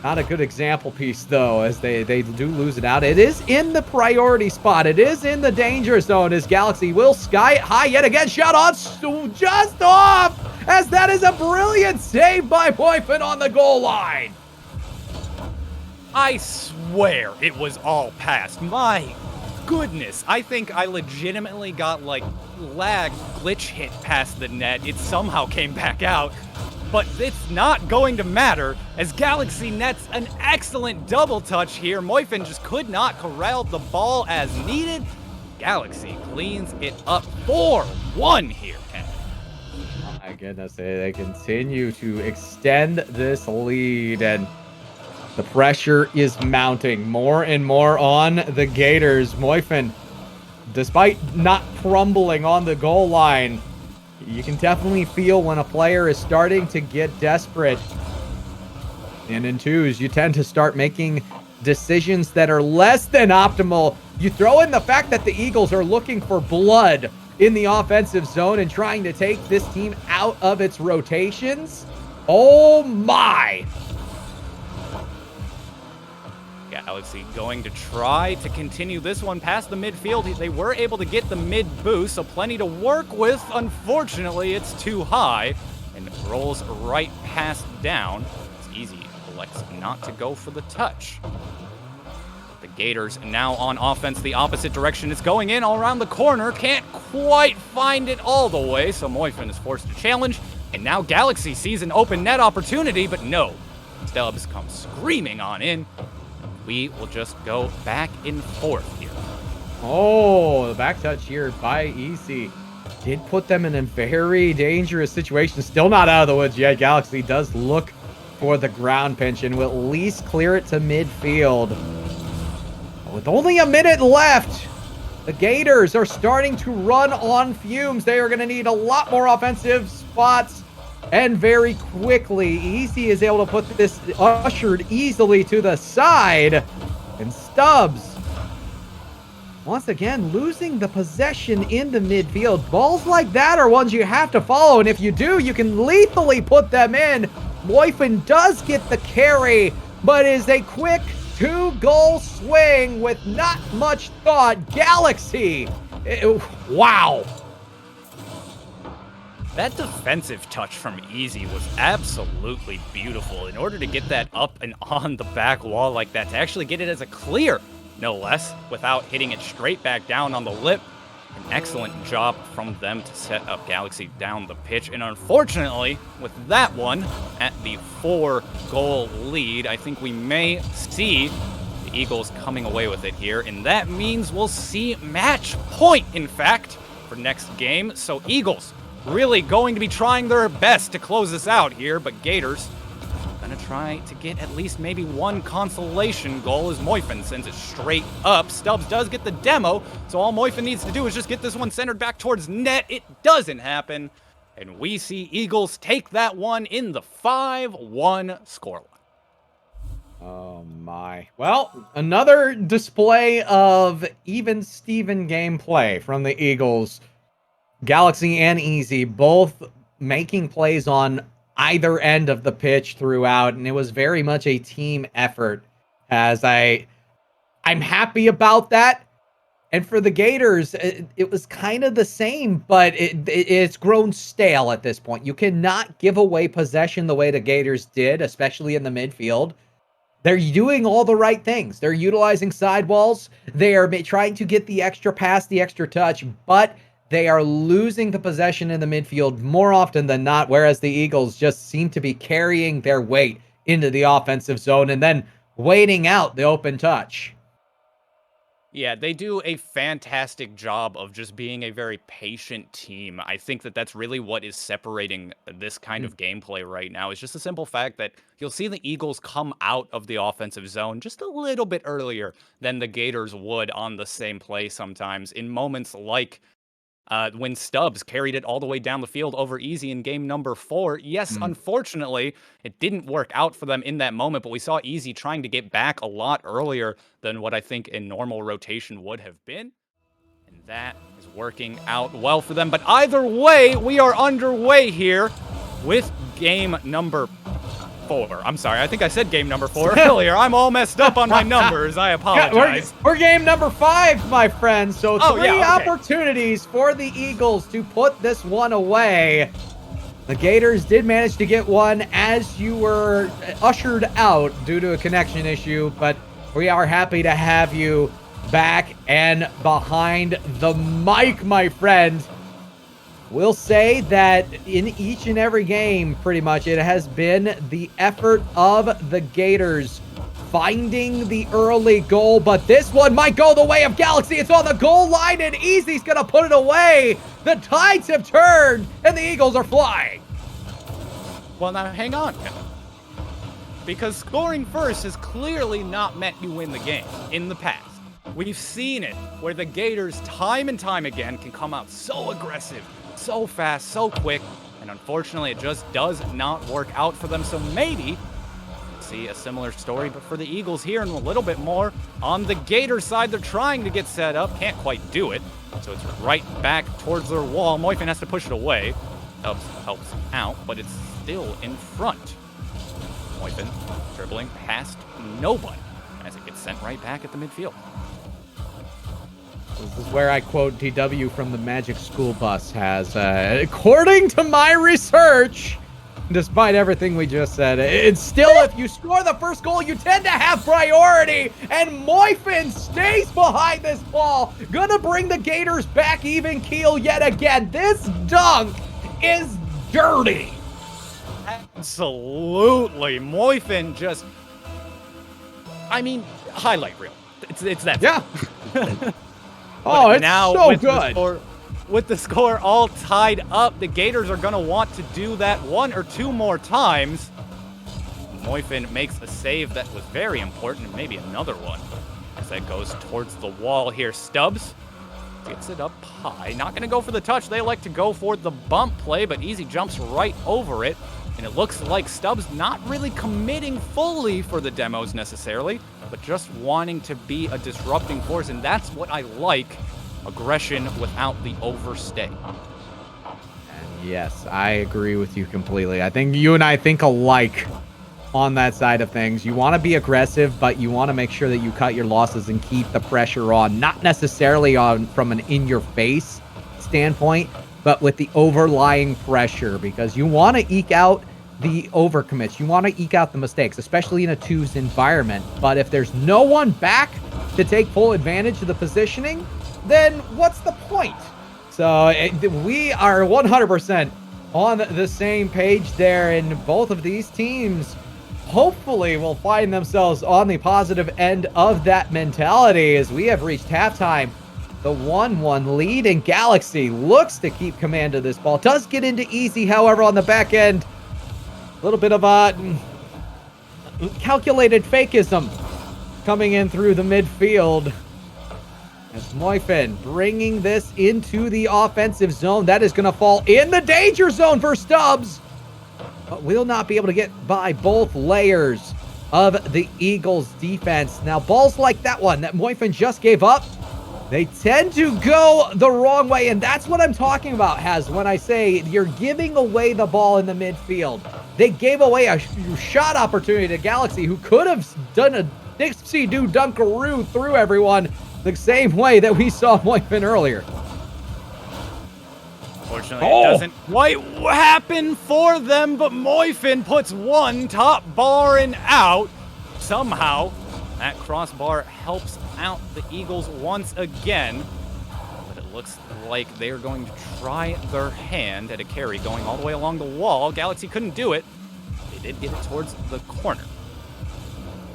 Not a good example piece, though, as they do lose it out. It is in the priority spot. It is in the danger zone as Galaxy will sky it high yet again. Shot on just off, as that is a brilliant save by moifin on the goal line. I swear it was all past. My goodness. I think I legitimately got like lag glitch hit past the net. It somehow came back out. But it's not going to matter as Galaxy nets an excellent double touch here. moifin just could not corral the ball as needed. Galaxy cleans it up 4-1 here, Ken. My goodness, they continue to extend this lead, and the pressure is mounting more and more on the Gators. moifin, despite not crumbling on the goal line, you can definitely feel when a player is starting to get desperate. And in twos, you tend to start making decisions that are less than optimal. You throw in the fact that the Eagles are looking for blood in the offensive zone and trying to take this team out of its rotations. Oh my! Galaxy going to try to continue this one past the midfield. They were able to get the mid boost, so plenty to work with. Unfortunately, it's too high and rolls right past down. It's Easy elects not to go for the touch. The Gators now on offense the opposite direction. It's going in all around the corner. Can't quite find it all the way, so moifin is forced to challenge. And now Galaxy sees an open net opportunity, but no. STUUUUUUBZ comes screaming on in. We will just go back and forth here. Oh, the back touch here by Easy did put them in a very dangerous situation. Still not out of the woods yet. Galaxy does look for the ground pinch and will at least clear it to midfield. With only a minute left, the Gators are starting to run on fumes. They are going to need a lot more offensive spots, and very quickly. Easy is able to put this ushered easily to the side, and STUUUUUBZ once again losing the possession in the midfield. Balls like that are ones you have to follow, and if you do, you can lethally put them in. moifin does get the carry, but is a quick 2-goal swing with not much thought. Galaxy, wow. That defensive touch from Easy was absolutely beautiful. In order to get that up and on the back wall like that, to actually get it as a clear, no less, without hitting it straight back down on the lip. An excellent job from them to set up Galaxy down the pitch. And unfortunately, with that one at the 4-goal lead, I think we may see the Eagles coming away with it here. And that means we'll see match point, in fact, for next game. So Eagles really going to be trying their best to close this out here, but Gators gonna try to get at least maybe one consolation goal as moifin sends it straight up. STUUUUUBZ does get the demo, so all moifin needs to do is just get this one centered back towards net. It doesn't happen, and we see Eagles take that one in the 5-1 scoreline. Oh my. Well, another display of even Steven gameplay from the Eagles. Galaxy and Easy both making plays on either end of the pitch throughout, and it was very much a team effort, as I'm happy about that. And for the Gators, it was kind of the same, but it's grown stale at this point. You cannot give away possession the way the Gators did, especially in the midfield. They're doing all the right things. They're utilizing sidewalls. They are trying to get the extra pass, the extra touch, but they are losing the possession in the midfield more often than not, whereas the Eagles just seem to be carrying their weight into the offensive zone and then waiting out the open touch. Yeah, they do a fantastic job of just being a very patient team. I think that that's really what is separating this kind of gameplay right now. It's just the simple fact that you'll see the Eagles come out of the offensive zone just a little bit earlier than the Gators would on the same play sometimes in moments like when STUUUUUUBZ carried it all the way down the field over Easy in game number 4. Yes, unfortunately, it didn't work out for them in that moment, but we saw Easy trying to get back a lot earlier than what I think a normal rotation would have been. And that is working out well for them. But either way, we are underway here with game number 4. I'm sorry, I think I said game number 4 earlier. I'm all messed up on my numbers. I apologize. Yeah, we're game number 5, my friends. So three opportunities for the Eagles to put this one away. The Gators did manage to get one as you were ushered out due to a connection issue, but we are happy to have you back and behind the mic, my friend. We'll say that in each and every game, pretty much, it has been the effort of the Gators finding the early goal, but this one might go the way of Galaxy. It's on the goal line, and Easy's gonna put it away. The tides have turned, and the Eagles are flying. Well, now, hang on, Kevin. Because scoring first has clearly not meant you win the game in the past. We've seen it, where the Gators, time and time again, can come out so aggressive, so fast, so quick, and unfortunately it just does not work out for them. So maybe see a similar story, but for the Eagles here and a little bit more on the Gator side. They're trying to get set up, can't quite do it, so it's right back towards their wall. moifin has to push it away. Helps out, but it's still in front. moifin dribbling past nobody as it gets sent right back at the midfield. This is where I quote DW from the Magic School Bus has, according to my research, despite everything we just said, it's still, if you score the first goal, you tend to have priority, and moifin stays behind this ball, gonna bring the Gators back even keel yet again. This dunk is dirty. Absolutely. moifin just, I mean, highlight reel. It's that. Yeah. Oh, it's now so with good. With the score all tied up, the Gators are going to want to do that one or two more times. moifin makes a save that was very important, and maybe another one, as that goes towards the wall here. Stubbs gets it up high. Not going to go for the touch. They like to go for the bump play, but Easy jumps right over it. And it looks like Stubbs not really committing fully for the demos necessarily, but just wanting to be a disrupting force. And that's what I like. Aggression without the overstay. Yes, I agree with you completely. I think you and I think alike on that side of things. You want to be aggressive, but you want to make sure that you cut your losses and keep the pressure on, not necessarily on from an in-your-face standpoint, but with the overlying pressure, because you want to eke out the overcommits. You want to eke out the mistakes, especially in a twos environment. But if there's no one back to take full advantage of the positioning, then what's the point? So we are 100% on the same page there, and both of these teams hopefully will find themselves on the positive end of that mentality as we have reached halftime. The 1-1 lead, and Galaxy looks to keep command of this ball. Does get into Easy, however, on the back end. A little bit of a calculated fakeism coming in through the midfield. As moifin bringing this into the offensive zone. That is going to fall in the danger zone for Stubbs, but will not be able to get by both layers of the Eagles defense. Now, balls like that one that moifin just gave up, they tend to go the wrong way, and that's what I'm talking about, Has, when I say you're giving away the ball in the midfield. They gave away a shot opportunity to Galaxy, who could have done a Dixie-Do Dunkaroo through everyone the same way that we saw moifin earlier. Fortunately, it doesn't quite happen for them, but moifin puts one top bar and out. Somehow, that crossbar helps out the Eagles once again. But it looks like they're going to try their hand at a carry going all the way along the wall. Galaxy couldn't do it. They did get it towards the corner.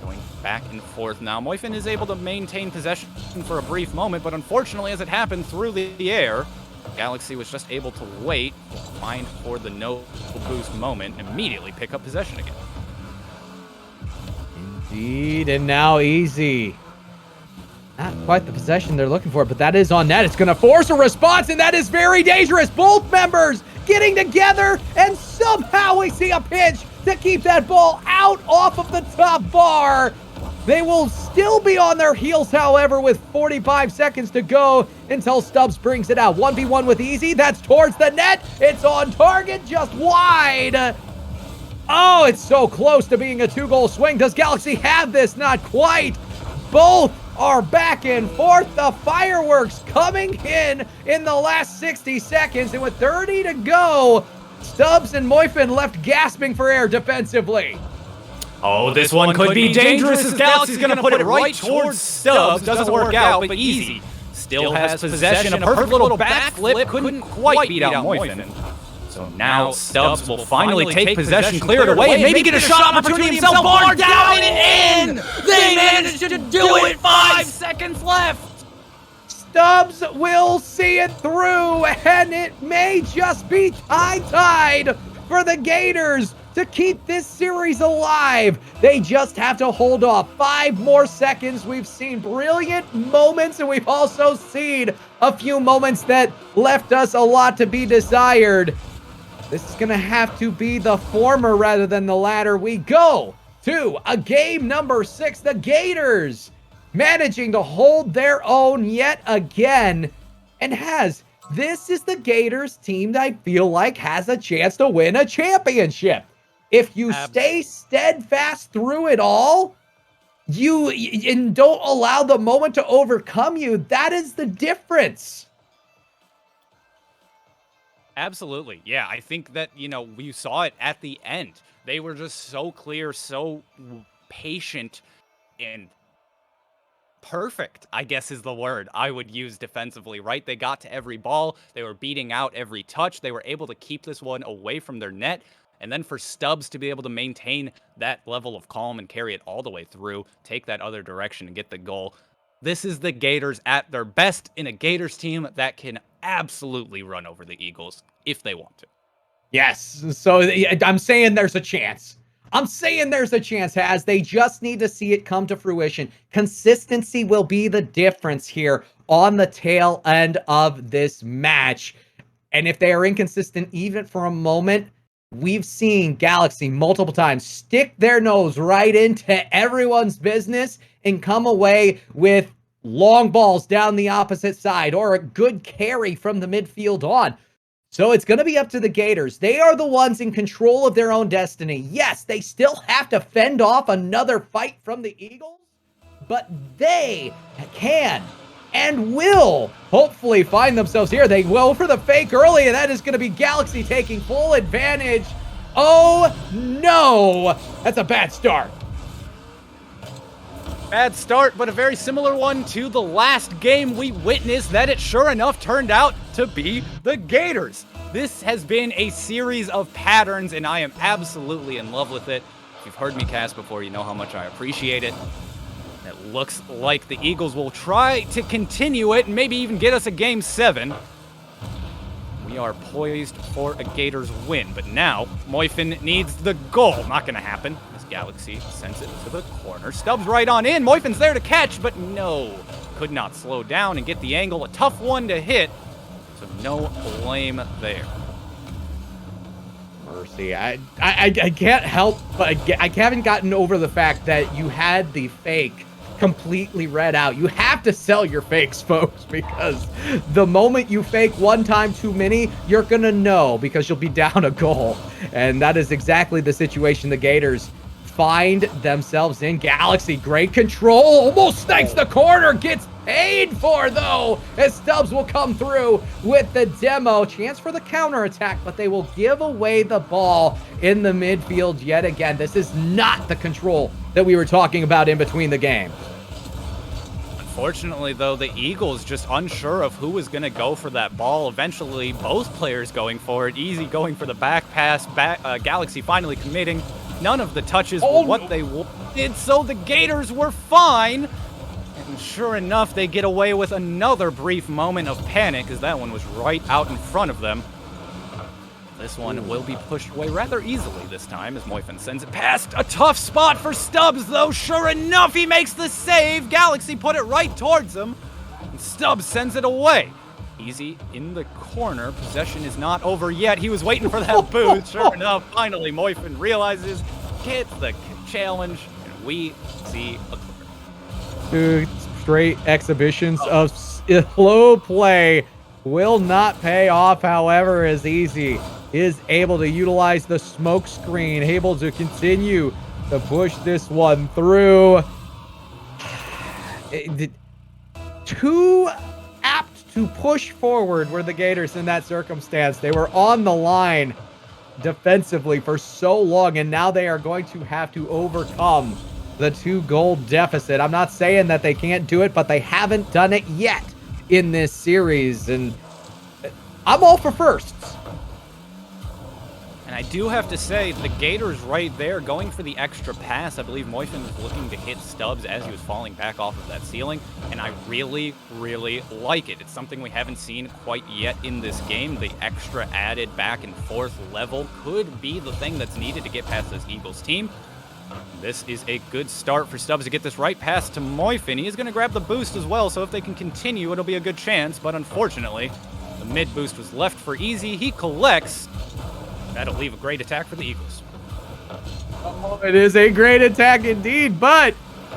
Going back and forth now. moifin is able to maintain possession for a brief moment, but unfortunately, as it happened through the air, Galaxy was just able to wait, find for the no boost moment, and immediately pick up possession again. Indeed, and now Easy. Not quite the possession they're looking for, but that is on net. It's going to force a response, and that is very dangerous. Both members getting together, and somehow we see a pitch to keep that ball out off of the top bar. They will still be on their heels, however, with 45 seconds to go until Stubbs brings it out. 1v1 with Easy. That's towards the net. It's on target, just wide. Oh, it's so close to being a 2-goal swing. Does Galaxy have this? Not quite. Both are back and forth. The fireworks coming in the last 60 seconds. And with 30 to go, Stubbs and moifin left gasping for air defensively. Oh, this one could be dangerous as Galaxy's going to put it right towards Stubbs. Doesn't work out, but Easy still has possession. A perfect little backflip couldn't quite beat out moifin. So now Stubbs will finally take possession, clear it away, and maybe get a shot opportunity himself. Bar down and in! They managed to do it! 5 seconds left! Stubbs will see it through, and it may just be tied for the Gators to keep this series alive. They just have to hold off 5 more seconds. We've seen brilliant moments, and we've also seen a few moments that left us a lot to be desired. This is going to have to be the former rather than the latter. We go to a game number 6. The Gators managing to hold their own yet again, and this is the Gators team that I feel like has a chance to win a championship. If you stay steadfast through it all, and don't allow the moment to overcome you, that is the difference. Absolutely. Yeah, I think that, we saw it at the end. They were just so clear, so patient, and perfect, I guess is the word I would use defensively, right? They got to every ball. They were beating out every touch. They were able to keep this one away from their net. And then for Stubbs to be able to maintain that level of calm and carry it all the way through, take that other direction and get the goal. This is the Gators at their best in a Gators team that can absolutely run over the Eagles if they want to. Yes. So I'm saying there's a chance. I'm saying there's a chance, Has. They just need to see it come to fruition. Consistency will be the difference here on the tail end of this match. And if they are inconsistent even for a moment, we've seen Galaxy multiple times stick their nose right into everyone's business and come away with long balls down the opposite side or a good carry from the midfield on. So it's going to be up to the Gators. They are the ones in control of their own destiny. Yes, they still have to fend off another fight from the Eagles, but they can and will hopefully find themselves here. They go for the fake early, and that is going to be Galaxy taking full advantage. Oh, no. That's a bad start. Bad start, but a very similar one to the last game we witnessed that it sure enough turned out to be the Gators. This has been a series of patterns, and I am absolutely in love with it. If you've heard me cast before, you know how much I appreciate it. It looks like the Eagles will try to continue it and maybe even get us a Game 7. We are poised for a Gators win, but now moifin needs the goal. Not going to happen. Galaxy sends it to the corner. Stubbs right on in. Moifin's there to catch, but no. Could not slow down and get the angle. A tough one to hit, so no blame there. Mercy. I can't help, but I haven't gotten over the fact that you had the fake completely read out. You have to sell your fakes, folks, because the moment you fake one time too many, you're going to know because you'll be down a goal. And that is exactly the situation the Gators find themselves in. Galaxy, great control, almost snakes the corner, gets paid for though, as Stubbs will come through with the demo. Chance for the counterattack, but they will give away the ball in the midfield yet again. This is not the control that we were talking about in between the game. Unfortunately, though, the Eagles just unsure of who was going to go for that ball. Eventually, both players going for it. Easy going for the back pass. Galaxy finally committing. None of the touches were what they wanted, so the Gators were fine. And sure enough, they get away with another brief moment of panic, as that one was right out in front of them. This one will be pushed away rather easily this time, as moifin sends it past. A tough spot for Stubbs, though. Sure enough, he makes the save. Galaxy put it right towards him, and Stubbs sends it away. Easy in the corner. Possession is not over yet. He was waiting for that boost. Sure enough, finally moifin realizes, gets the challenge, and we see a clear. 2 straight exhibitions of slow play will not pay off, however, as Easy is able to utilize the smoke screen, able to continue to push this one through. Too apt to push forward were the Gators in that circumstance. They were on the line defensively for so long, and now they are going to have to overcome the 2-goal deficit. I'm not saying that they can't do it, but they haven't done it yet in this series, and I'm all for firsts. And I do have to say, the Gators right there going for the extra pass. I believe moifin was looking to hit Stubbs as he was falling back off of that ceiling, and I really, really like it. It's something we haven't seen quite yet in this game. The extra added back and forth level could be the thing that's needed to get past this Eagles team. This is a good start for Stubbs to get this right pass to moifin. He is going to grab the boost as well, so if they can continue, it'll be a good chance, but unfortunately, the mid boost was left for Easy. He collects. That'll leave a great attack for the Eagles. Oh, it is a great attack indeed, but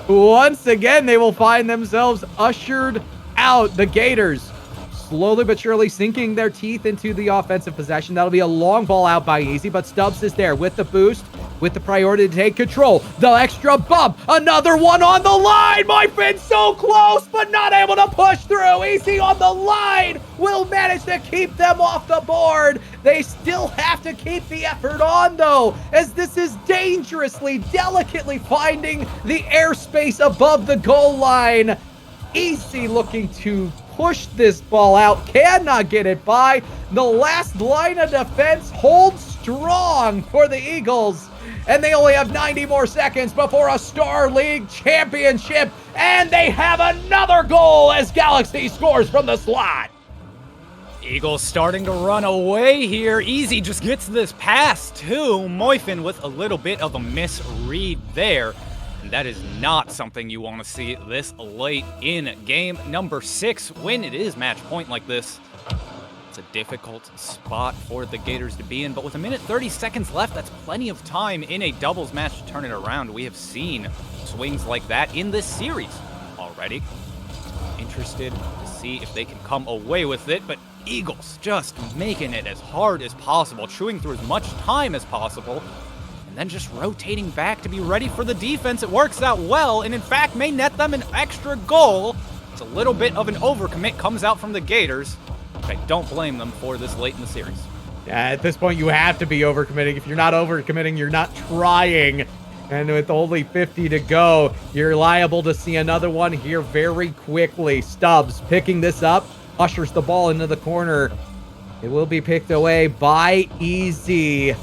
once again, they will find themselves ushered out. The Gators slowly but surely sinking their teeth into the offensive possession. That'll be a long ball out by Easy, but Stubbs is there with the boost, with the priority to take control. The extra bump, another one on the line. moifin so close, but not able to push through. Easy on the line will manage to keep them off the board. They still have to keep the effort on, though, as this is dangerously, delicately finding the airspace above the goal line. Easy looking to push this ball out, cannot get it by. The last line of defense holds strong for the Eagles, and they only have 90 more seconds before a Star League championship, and they have another goal as Galaxy scores from the slot. Eagles starting to run away here. Easy just gets this pass to Moifin with a little bit of a misread there. And that is not something you want to see this late in game number 6 when it is match point like this. It's a difficult spot for the Gators to be in, but with 1:30 seconds left, that's plenty of time in a doubles match to turn it around. We have seen swings like that in this series already. Interested to see if they can come away with it, but Eagles just making it as hard as possible, chewing through as much time as possible, and then just rotating back to be ready for the defense. It works out well, and in fact may net them an extra goal. It's a little bit of an overcommit comes out from the Gators. I don't blame them for this late in the series. Yeah, at this point, you have to be overcommitting. If you're not overcommitting, you're not trying. And with only 50 to go, you're liable to see another one here very quickly. Stubbs picking this up, ushers the ball into the corner. It will be picked away by Easy.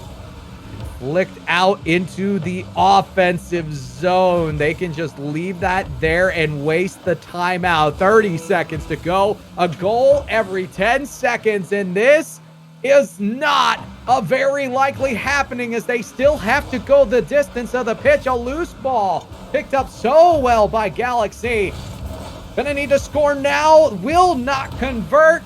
Flicked out into the offensive zone. They can just leave that there and waste the timeout. 30 seconds to go. A goal every 10 seconds. And this is not a very likely happening as they still have to go the distance of the pitch. A loose ball picked up so well by Galaxy. Gonna need to score now. Will not convert.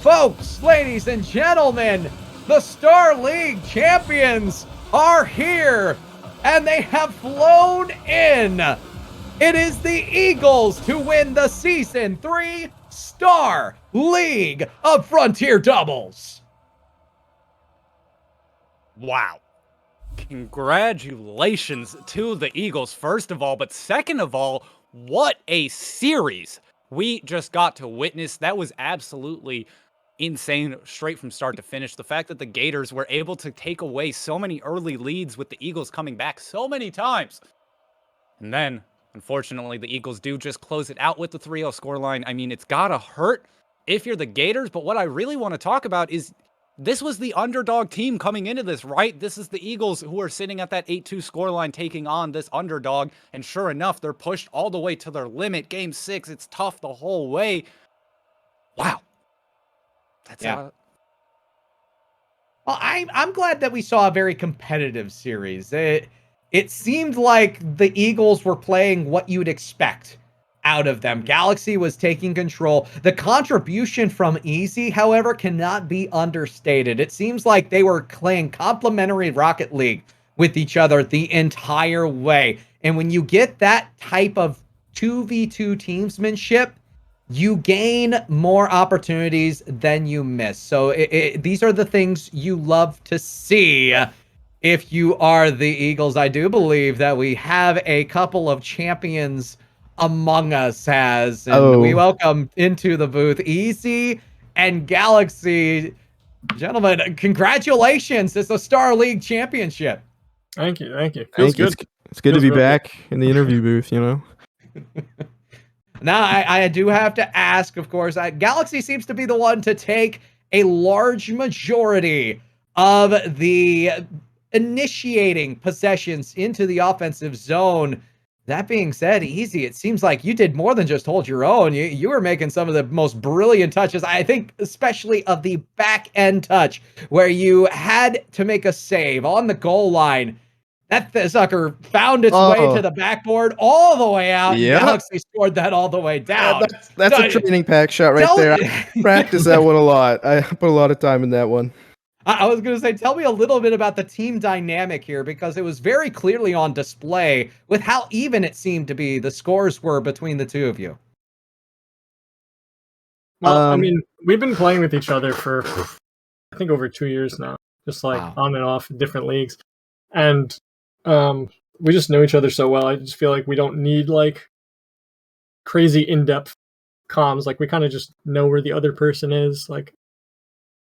Folks, ladies and gentlemen, the Star League champions are here, and they have flown in. It is the Eagles to win the Season 3 Star League of Frontier Doubles. Wow. Congratulations to the Eagles, first of all, but second of all, what a series we just got to witness. That was absolutely insane straight from start to finish. The fact that the Gators were able to take away so many early leads with the Eagles coming back so many times. And then, unfortunately, the Eagles do just close it out with the 3-0 scoreline. I mean, it's gotta hurt if you're the Gators, but what I really want to talk about is this was the underdog team coming into this, right? This is the Eagles who are sitting at that 8-2 scoreline taking on this underdog, and sure enough, they're pushed all the way to their limit. Game 6, it's tough the whole way. Wow. That's Well, I'm glad that we saw a very competitive series. It seemed like the Eagles were playing what you'd expect out of them. Galaxy was taking control. The contribution from Easy, however, cannot be understated. It seems like they were playing complementary Rocket League with each other the entire way. And when you get that type of 2v2 teamsmanship, you gain more opportunities than you miss. So these are the things you love to see if you are the Eagles. I do believe that we have a couple of champions among us, and we welcome into the booth Easy and Galaxy. Gentlemen, congratulations. It's the Star League Championship. Thank you. Feels good. It's good to be back in the interview booth, you know? Now, I do have to ask, of course, Galaxy seems to be the one to take a large majority of the initiating possessions into the offensive zone. That being said, Easy, it seems like you did more than just hold your own. You were making some of the most brilliant touches, I think, especially of the back end touch, where you had to make a save on the goal line. That sucker found its way to the backboard all the way out. Yep. Galaxy scored that all the way down. That's a training pack shot right there. I practiced that one a lot. I put a lot of time in that one. I was going to say, tell me a little bit about the team dynamic here, because it was very clearly on display with how even it seemed to be the scores were between the two of you. Well, I mean, we've been playing with each other for, I think, over 2 years now, just like on and off in different leagues. And we just know each other so well. I just feel like we don't need like crazy in-depth comms. Like we kind of just know where the other person is. Like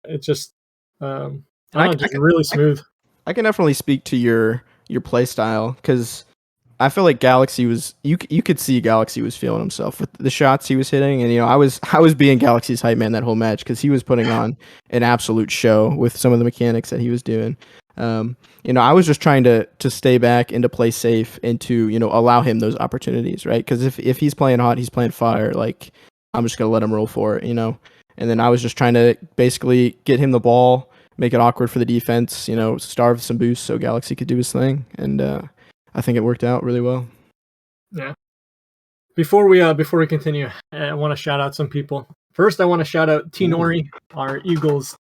it's just, just really smooth. I can definitely speak to your play style, because I feel like Galaxy was you could see Galaxy was feeling himself with the shots he was hitting, and I was being Galaxy's hype man that whole match because he was putting on an absolute show with some of the mechanics that he was doing. I was just trying to stay back and to play safe and to allow him those opportunities, right? Because if he's playing hot, he's playing fire. Like I'm just gonna let him roll for it, and then I was just trying to basically get him the ball, make it awkward for the defense, starve some boosts so Galaxy could do his thing, and I think it worked out really well. Yeah. Before we continue, I want to shout out some people. First, I want to shout out Tinori, our Eagles'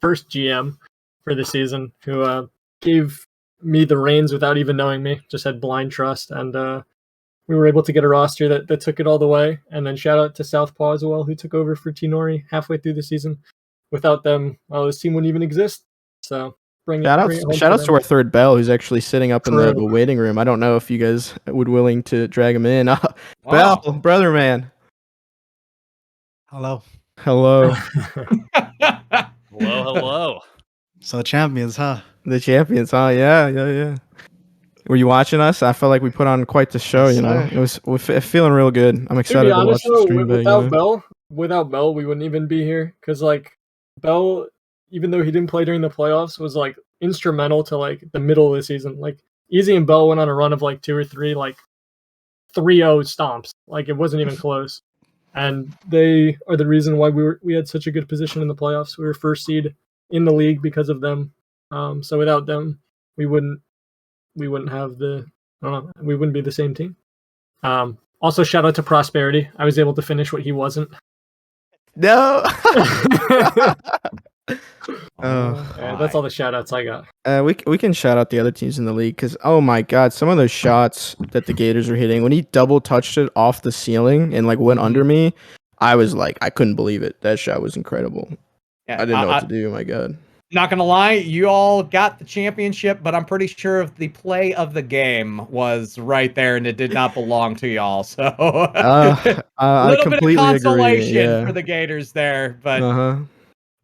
first GM for the season, who gave me the reins without even knowing me. Just had blind trust, and we were able to get a roster that took it all the way. And then shout out to Southpaw as well, who took over for Tinori halfway through the season. Without them, this team wouldn't even exist. So shout outs to our third Bell, who's actually sitting up in the waiting room. I don't know if you guys would willing to drag him in. Bell, brother man. Hello. Hello. So champions, huh? The champions, huh? Yeah. Were you watching us? I felt like we put on quite the show. It was feeling real good. I'm excited to watch the stream. Without Bell, we wouldn't even be here because Bell, even though he didn't play during the playoffs, was instrumental to the middle of the season. Easy and Bell went on a run of 2 or 3 3-0 stomps. It wasn't even close. And they are the reason why we had such a good position in the playoffs. We were first seed in the league because of them. So without them, we wouldn't have we wouldn't be the same team. Also, shout out to Prosperity. I was able to finish what he wasn't. No. That's all the shout outs I got. We can shout out the other teams in the league because, oh my God, some of those shots that the Gators are hitting, when he double touched it off the ceiling and went under me, I was I couldn't believe it. That shot was incredible. Yeah, I didn't know what to do. My God. Not gonna lie, you all got the championship, but I'm pretty sure the play of the game was right there, and it did not belong to y'all. So a little bit of consolation for the Gators there, but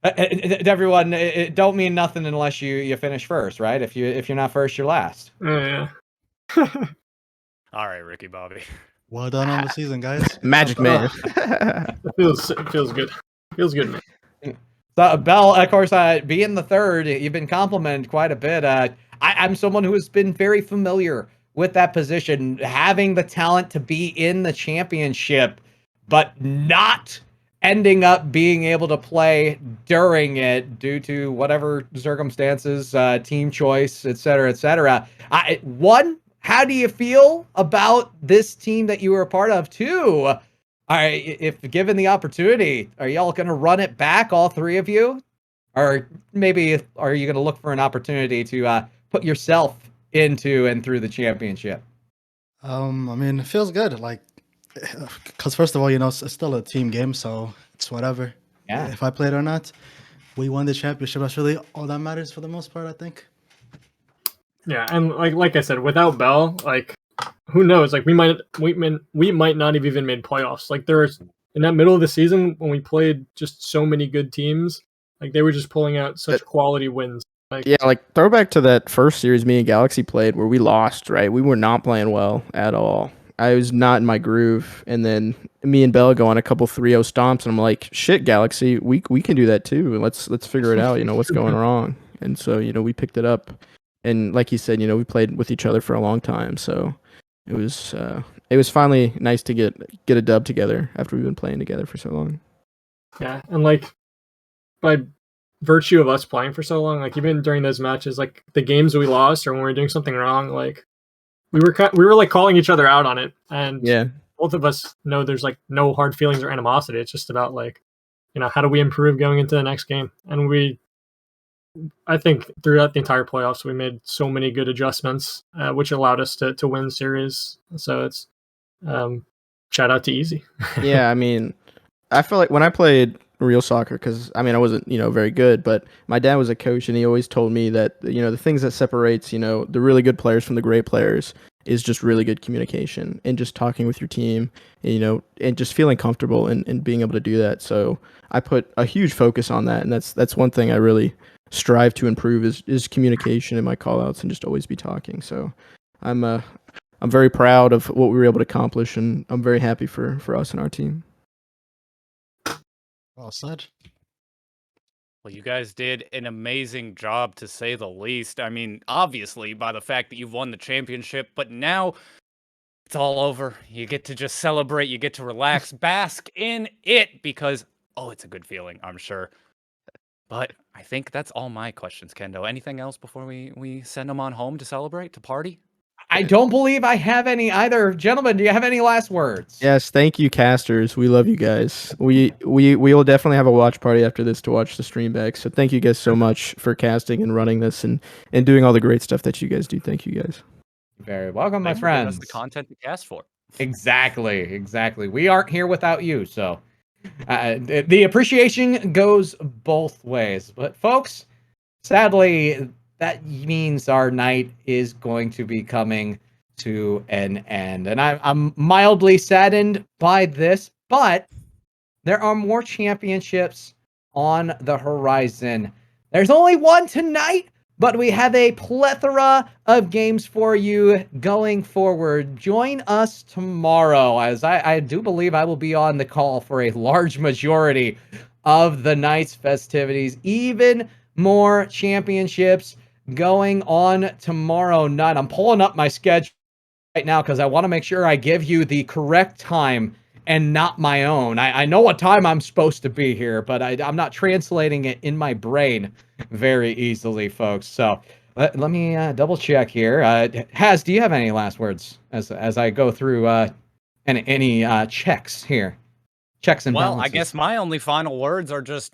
everyone, it don't mean nothing unless you finish first, right? If you're not first, you're last. Yeah. All right, Ricky Bobby. Well done on the season, guys. Magic man. It feels good. Feels good, man. So, Bell, of course, being the third, you've been complimented quite a bit. I'm someone who has been very familiar with that position, having the talent to be in the championship, but not ending up being able to play during it due to whatever circumstances, team choice, et cetera, et cetera. One, how do you feel about this team that you were a part of? Two, if given the opportunity, are y'all going to run it back, all three of you? Or maybe are you going to look for an opportunity to put yourself into and through the championship? I mean, it feels good. Because first of all, it's still a team game, so it's whatever. Yeah. If I played or not, we won the championship. That's really all that matters for the most part, I think. Yeah, and like I said, without Bell, who knows? We might not have even made playoffs. There's in that middle of the season when we played just so many good teams, they were just pulling out such quality wins. Throwback to that first series me and Galaxy played where we lost, right? We were not playing well at all. I was not in my groove, and then me and Bell go on a couple 3-0 stomps, and I'm like, shit, Galaxy, we can do that too. Let's figure it out, what's going wrong. And so, we picked it up. And like you said, we played with each other for a long time, so it was finally nice to get a dub together after we've been playing together for so long. Yeah, and by virtue of us playing for so long, even during those matches, the games we lost or when we were doing something wrong, we were calling each other out on it, and both of us know there's no hard feelings or animosity. It's just about how do we improve going into the next game, and I think throughout the entire playoffs, we made so many good adjustments, which allowed us to win series. So it's shout out to Easy. Yeah, I mean, I feel like when I played real soccer, because I wasn't very good, but my dad was a coach, and he always told me that the things that separates the really good players from the great players is just really good communication and just talking with your team, and just feeling comfortable and being able to do that. So I put a huge focus on that, and that's one thing I really strive to improve is communication in my call outs and just always be talking. So I'm very proud of what we were able to accomplish, and I'm very happy for us and our team. Well said. Well, you guys did an amazing job, to say the least. I mean, obviously, by the fact that you've won the championship, but now it's all over. You get to just celebrate. You get to relax, bask in it, because oh, it's a good feeling, I'm sure. But I think that's all my questions, Kendo. Anything else before we send them on home to celebrate, to party? I don't believe I have any either. Gentlemen, do you have any last words? Yes, thank you, casters. We love you guys. We will definitely have a watch party after this to watch the stream back. So thank you guys so much for casting and running this and doing all the great stuff that you guys do. Thank you guys. Very welcome, my Thanks for giving friends. us the content to cast for. Exactly. We aren't here without you, so the appreciation goes both ways. But folks, sadly, that means our night is going to be coming to an end. And I'm mildly saddened by this, but there are more championships on the horizon. There's only one tonight, but we have a plethora of games for you going forward. Join us tomorrow, as I do believe I will be on the call for a large majority of the night's festivities. Even more championships going on tomorrow night. I'm pulling up my schedule right now because I want to make sure I give you the correct time and not my own. I know what time I'm supposed to be here, but I'm not translating it in my brain very easily, folks. So let me double check here. Haz, do you have any last words as I go through any checks here? Checks and balances. Well, I guess my only final words are just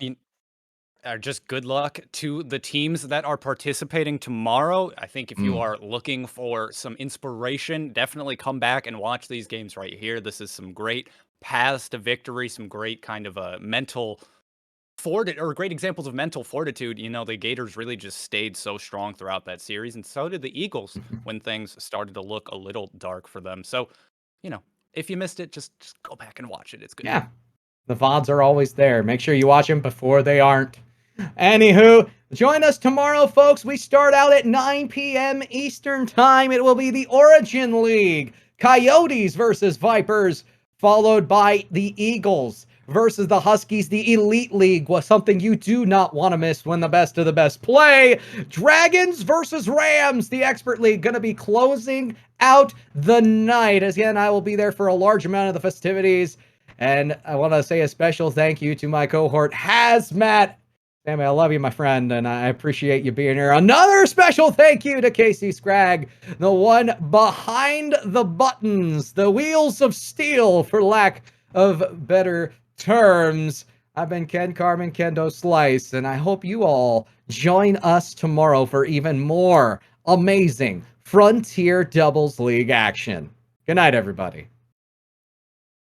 good luck to the teams that are participating tomorrow. I think if you are looking for some inspiration, definitely come back and watch these games right here. This is some great paths to victory, some great kind of mental fortitude, or great examples of mental fortitude. You know, the Gators really just stayed so strong throughout that series, and so did the Eagles when things started to look a little dark for them. So, you know, if you missed it, just go back and watch it. It's good. Yeah, the VODs are always there. Make sure you watch them before they aren't. Anywho, join us tomorrow, folks. We start out at 9 p.m. Eastern Time. It will be the Origin League. Coyotes versus Vipers, followed by the Eagles versus the Huskies. The Elite League was something you do not want to miss when the best of the best play. Dragons versus Rams, the Expert League, going to be closing out the night. Again, I will be there for a large amount of the festivities. And I want to say a special thank you to my cohort, Hazmat. Sammy, I love you, my friend, and I appreciate you being here. Another special thank you to Casey Scragg, the one behind the buttons, the wheels of steel, for lack of better terms. I've been Ken Carmen, Kendo Slice, and I hope you all join us tomorrow for even more amazing Frontier Doubles League action. Good night, everybody.